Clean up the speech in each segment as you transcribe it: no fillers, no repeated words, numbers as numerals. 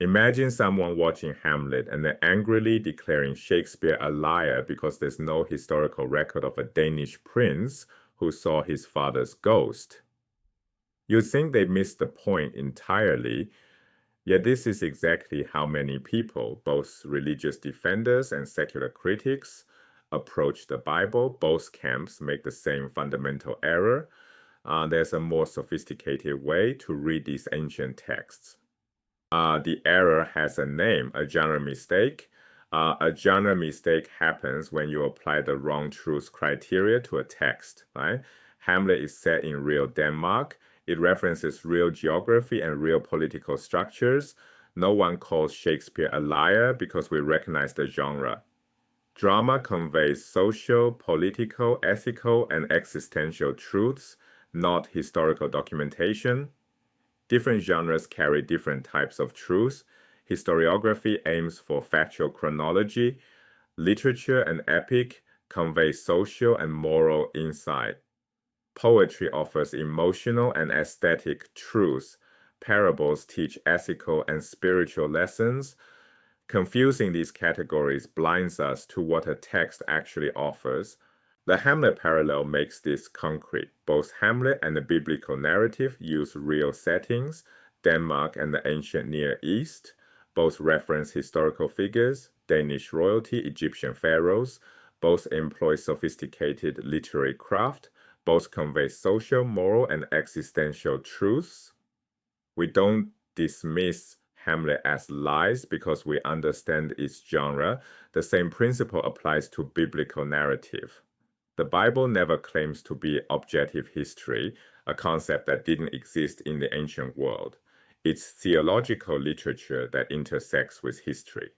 Imagine someone watching Hamlet and then angrily declaring Shakespeare a liar because there's no historical record of a Danish prince who saw his father's ghost. You'd think they missed the point entirely, yet this is exactly how many people, both religious defenders and secular critics, approach the Bible. Both camps make the same fundamental error. There's a more sophisticated way to read these ancient texts. The error has a name, a genre mistake. A genre mistake happens when you apply the wrong truth criteria to a text, right? Hamlet is set in real Denmark. It references real geography and real political structures. No one calls Shakespeare a liar because we recognize the genre. Drama conveys social, political, ethical, and existential truths, not historical documentation. Different genres carry different types of truths. Historiography aims for factual chronology. Literature and epic convey social and moral insight. Poetry offers emotional and aesthetic truths. Parables teach ethical and spiritual lessons. Confusing these categories blinds us to what a text actually offers. The Hamlet parallel makes this concrete. Both Hamlet and the biblical narrative use real settings, Denmark and the ancient Near East. Both reference historical figures, Danish royalty, Egyptian pharaohs. Both employ sophisticated literary craft. Both convey social, moral, and existential truths. We don't dismiss Hamlet as lies because we understand its genre. The same principle applies to biblical narrative. The Bible never claims to be objective history, a concept that didn't exist in the ancient world. It's theological literature that intersects with history.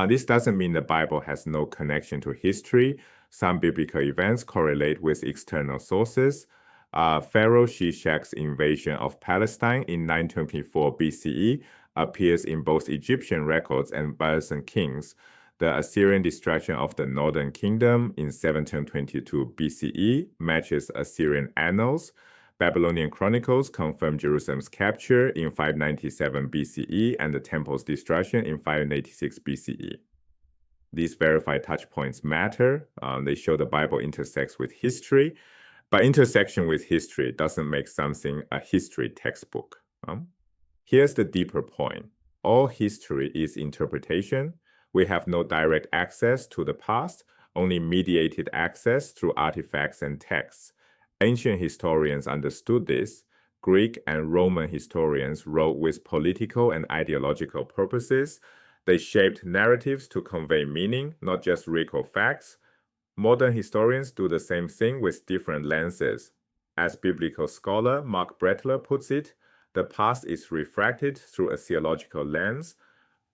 This doesn't mean the Bible has no connection to history. Some biblical events correlate with external sources. Pharaoh Shishak's invasion of Palestine in 924 BCE appears in both Egyptian records and Byzantine kings. The Assyrian destruction of the northern kingdom in 722 BCE matches Assyrian annals. Babylonian chronicles confirm Jerusalem's capture in 597 BCE and the temple's destruction in 586 BCE. These verified touchpoints matter. They show the Bible intersects with history, but intersection with history doesn't make something a history textbook. Here's the deeper point. All history is interpretation. We have no direct access to the past, only mediated access through artifacts and texts. Ancient historians understood this. Greek and Roman historians wrote with political and ideological purposes. They shaped narratives to convey meaning, not just recall facts. Modern historians do the same thing with different lenses. As biblical scholar Mark Brettler puts it, the past is refracted through a theological lens.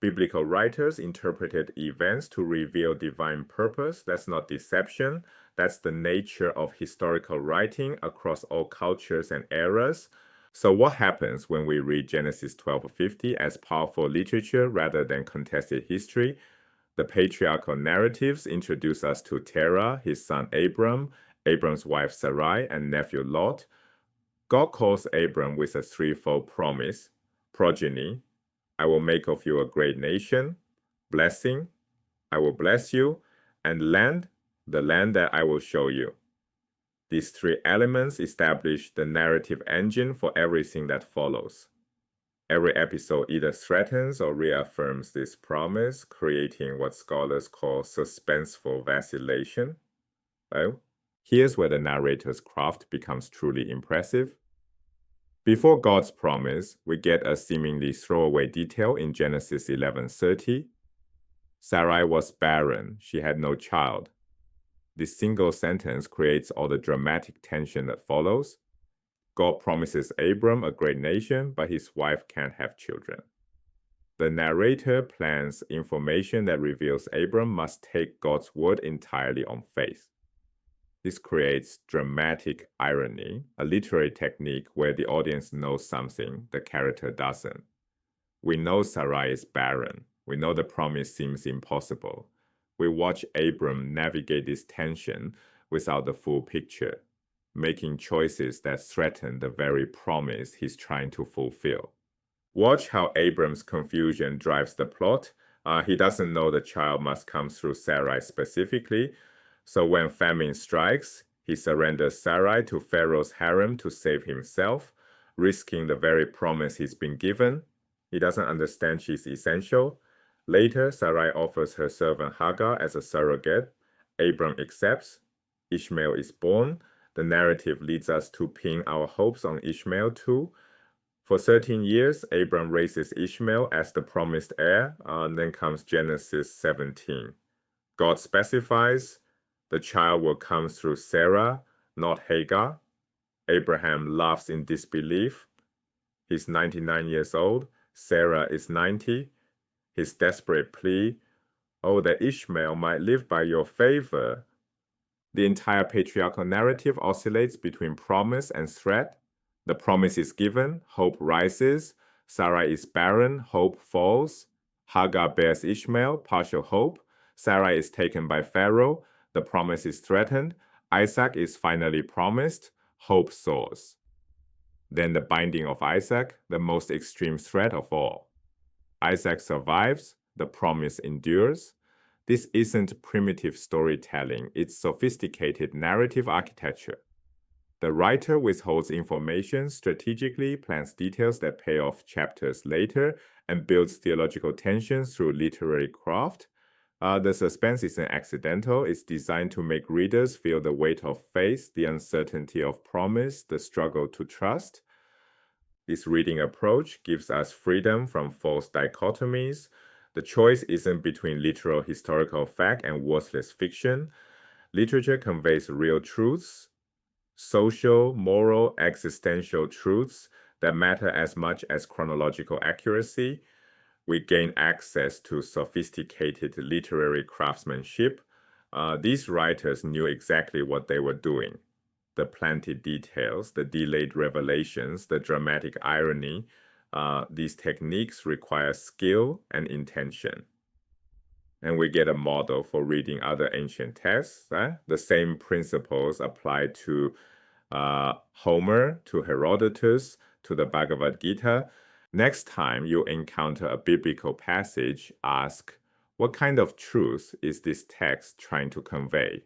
Biblical writers interpreted events to reveal divine purpose. That's not deception. That's the nature of historical writing across all cultures and eras. So what happens when we read Genesis 12:50 as powerful literature rather than contested history? The patriarchal narratives introduce us to Terah, his son Abram, Abram's wife Sarai, and nephew Lot. God calls Abram with a threefold promise: progeny, I will make of you a great nation; blessing, I will bless you; and land, the land that I will show you. These three elements establish the narrative engine for everything that follows. Every episode either threatens or reaffirms this promise, creating what scholars call suspenseful vacillation. Well, here's where the narrator's craft becomes truly impressive. Before God's promise, we get a seemingly throwaway detail in Genesis 11:30. Sarai was barren, she had no child. This single sentence creates all the dramatic tension that follows. God promises Abram a great nation, but his wife can't have children. The narrator plants information that reveals Abram must take God's word entirely on faith. This creates dramatic irony, a literary technique where the audience knows something the character doesn't. We know Sarai is barren. We know the promise seems impossible. We watch Abram navigate this tension without the full picture, making choices that threaten the very promise he's trying to fulfill. Watch how Abram's confusion drives the plot. He doesn't know the child must come through Sarai specifically. So when famine strikes, he surrenders Sarai to Pharaoh's harem to save himself, risking the very promise he's been given. He doesn't understand she's essential. Later, Sarai offers her servant Hagar as a surrogate. Abram accepts. Ishmael is born. The narrative leads us to pin our hopes on Ishmael too. For 13 years, Abram raises Ishmael as the promised heir. Then comes Genesis 17. God specifies the child will come through Sarah, not Hagar. Abraham laughs in disbelief. He's 99 years old. Sarah is 90. His desperate plea, "Oh, that Ishmael might live by your favor." The entire patriarchal narrative oscillates between promise and threat. The promise is given, hope rises. Sarai is barren, hope falls. Hagar bears Ishmael, partial hope. Sarai is taken by Pharaoh. The promise is threatened. Isaac is finally promised. Hope soars. Then the binding of Isaac, the most extreme threat of all. Isaac survives. The promise endures. This isn't primitive storytelling. It's sophisticated narrative architecture. The writer withholds information strategically, plans details that pay off chapters later, and builds theological tensions through literary craft. The suspense isn't accidental. It's designed to make readers feel the weight of faith, the uncertainty of promise, the struggle to trust. This reading approach gives us freedom from false dichotomies. The choice isn't between literal historical fact and worthless fiction. Literature conveys real truths, social, moral, existential truths that matter as much as chronological accuracy. We gain access to sophisticated literary craftsmanship. These writers knew exactly what they were doing. The planted details, the delayed revelations, the dramatic irony, these techniques require skill and intention. And we get a model for reading other ancient texts. The same principles apply to Homer, to Herodotus, to the Bhagavad Gita. Next time you encounter a biblical passage, ask, what kind of truth is this text trying to convey?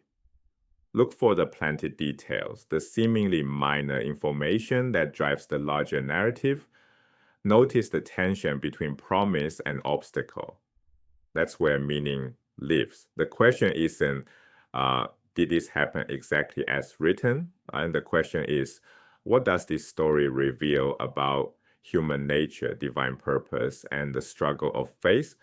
Look for the planted details, the seemingly minor information that drives the larger narrative. Notice the tension between promise and obstacle. That's where meaning lives. The question isn't, did this happen exactly as written? And the question is, what does this story reveal about human nature, divine purpose, and the struggle of faith?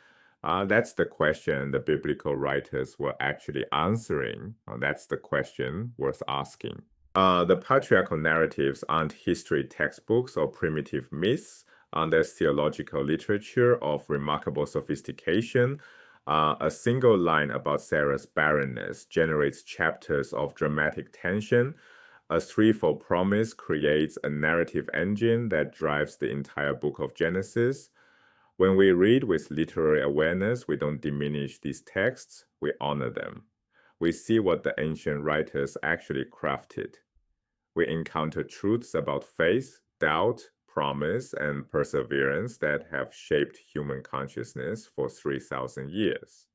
That's the question the biblical writers were actually answering. That's the question worth asking. The patriarchal narratives aren't history textbooks or primitive myths. There's theological literature of remarkable sophistication. A single line about Sarah's barrenness generates chapters of dramatic tension. A threefold promise creates a narrative engine that drives the entire book of Genesis. When we read with literary awareness, we don't diminish these texts, we honor them. We see what the ancient writers actually crafted. We encounter truths about faith, doubt, promise, and perseverance that have shaped human consciousness for 3,000 years.